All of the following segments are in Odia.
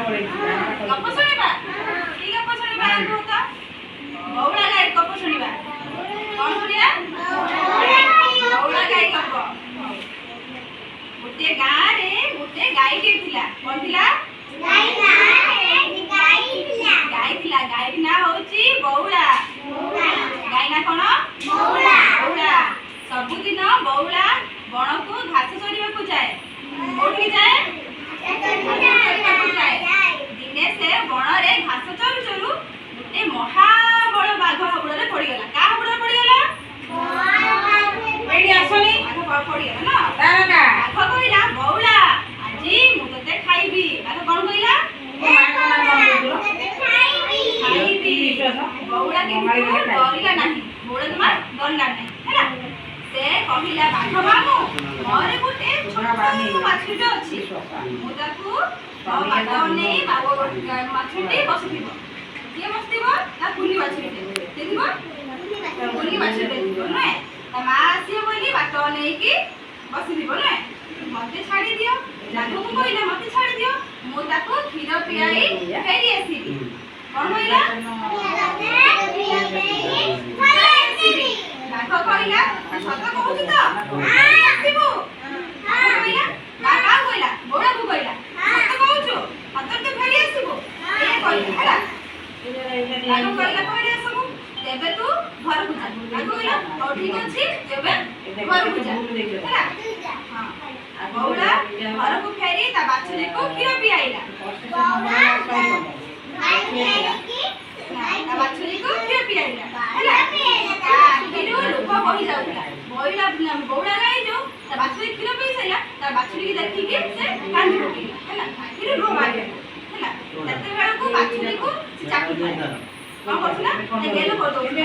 ଗପ ଶୁଣିବା କି ଗପ ଶୁଣିବା କୁହ ତ ବଉଳା ଗାଈ ଗପ ଶୁଣିବା କଣ ଶୁଣିବା ବଉଳା ଗାଈ ଗପ ଗୋଟେ ଗାଁରେ ଗୋଟେ ଗାଈଟେ ଥିଲା କଣ ଥିଲା ଗାଈ ଥିଲା ଗାଈ ନା ହଉଛି ବଉଳା ଗାଈ ନା କଣ ବଉଳା ସବୁଦିନ ବଉଳା ବଣକୁ ଘାସ ଚରିବାକୁ ଯାଏ କୋଉଠିକି ଯାଏ ଦିନେ ସେ ବଣରେ ଘାସ ଚରୁ ଚରୁ ଗୋଟେ ମହାବଳ ବାଘ ହାବୁଡ଼ରେ ପଡ଼ିଗଲା କାହା ହାବୁଡ଼ରେ ପଡ଼ିଗଲା ଏଇଠି ଆସନି ବାଘ ପଡ଼ିଗଲା ନା ବାଘ କହିଲା ବଉଳା ଆଜି ମୁଁ ତତେ ଖାଇବି ବାଘ କଣ କହିଲା ଖାଇବି ବଉଳା କିନ୍ତୁ ଡରିଲା ନାହିଁ ବଉଳା ଜମା ଡରିଲା ନାହିଁ ହେଲା ସେ କହିଲା ବାଘ ମାମୁଁ ମୋର ଗୋଟେ ଛୋଟ ବାଛୁରୀଟେ ଅଛି ମୁଁ ତାକୁ ବାଟ ନେଇ ବାଛୁରୀଟି ବସିଥିବ କିଏ ବସିଥିବ ତା କୁନି ବାଛୁରୀଟେ କିଏ ଥିବ କୁନି ବାଛୁରୀଟେ ଥିବ ନୁହେଁ ତା ମା ଆସିବ ବୋଲି ବାଟ ନେଇକି ବସିଥିବ ନୁହେଁ ମତେ ଛାଡ଼ି ଦିଅ ବାଘକୁ କହିଲା ମତେ ଛାଡ଼ି ଦିଅ ମୁଁ ତାକୁ କ୍ଷୀର ପିଆଇ ଫେରି ଆସିବି କଣ କହିଲା ବାଘ କହିଲା ସତ କହୁଛୁ ତ ଆସିବୁ କହିଲା କାହାକୁ କହିଲା ବଉଳାକୁ କହିଲା ସତ କହୁଛୁ ସତରେ ତୁ ଫେରି ଆସିବୁ ଏଇଆ କହିଲା ହେଲା ବାଘ କହିଲା ଫେରି ଆସିବୁ ତେବେ ତୁ ଘରକୁ ଯା ବାଘ କହିଲା ହଉ ଠିକ ଅଛି ତେବେ ଘରକୁ ଯା ହେଲା ହଁ ବଉଳା ଘରକୁ ଫେରି ତା ବାଛୁରୀକୁ କ୍ଷୀର ପିଆଇଲା ତା ବାଛୁରୀକୁ କ୍ଷୀର ପିଆଇଲା ହେଲା ତା ଆଖିରୁ ଲୁହ ବହି ଯାଉଥିଲା ବଉଳା ଗାଈ ଯୋଉ ତା ବାଛୁରୀ କ୍ଷୀର ପିଇ ସାରିଲା ତା ବାଛୁରୀକି ଦେଖିକି ସେ କାନ୍ଦି ପକେଇଲା ହେଲା ଆଖିରୁ ଲୁହ ବାହାରିଲା ହେଲା ସେତେବେଳକୁ ବାଛୁରୀକୁ ସେ ଚାଟୁଥିଲା କଣ କରୁଥିଲା ଗେଲ କରିଦଉଥିଲା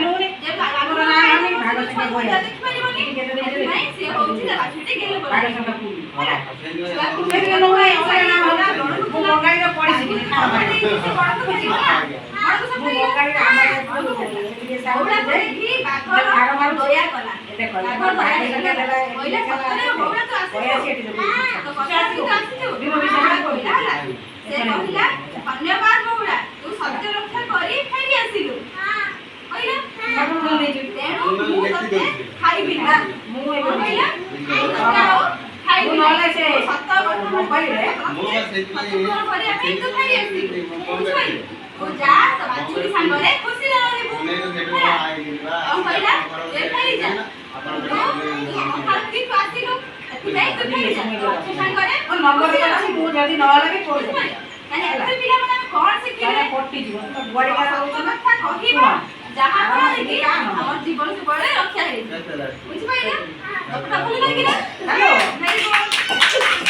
ଦେଖିପାରିବନି ସେଥିପାଇଁ ସେ ହଉଛି ତା ବାଛୁରୀଟି ଗେଲ କରିଦଉଥିଲା ଧନ୍ୟବାଦ ବଉଳା ତୁ ସତ୍ୟ ରକ୍ଷା କରି ଫେରି ଆସିଲୁ କହିଲା ତେଣୁ ମୁଁ ତତେ ଖାଇବି ନା ମୁଁ କହିଲା ଖାଇବି ସତ କରିବା ପାଇଁ ତୁ ଫେରି ଆସିଲୁ ଯା ତ ବାଛୁରୀ ସାଙ୍ଗରେ ଖୁସିରେ ରହିବୁ କଣ କହିଲା ଫେରି ଯା ଆସିଲୁ ସେଥିପାଇଁ ତୁ ଫେରି ଯା ବାଛୁରୀ ସାଙ୍ଗରେ ମୁଁ ଯଦି ନ ଲାଗେ ଏତେ ପିଲାମାନେ ଆମେ କଣ ଶିଖିଲେ କଥା କହିବା ଯାହା ଫଳରେ କି ଆମ ଜୀବନ ସବୁବେଳେ ରକ୍ଷା ହେଇଯିବ ବୁଝିପାରିଲେ? ଭଲ ଲାଗିଲା?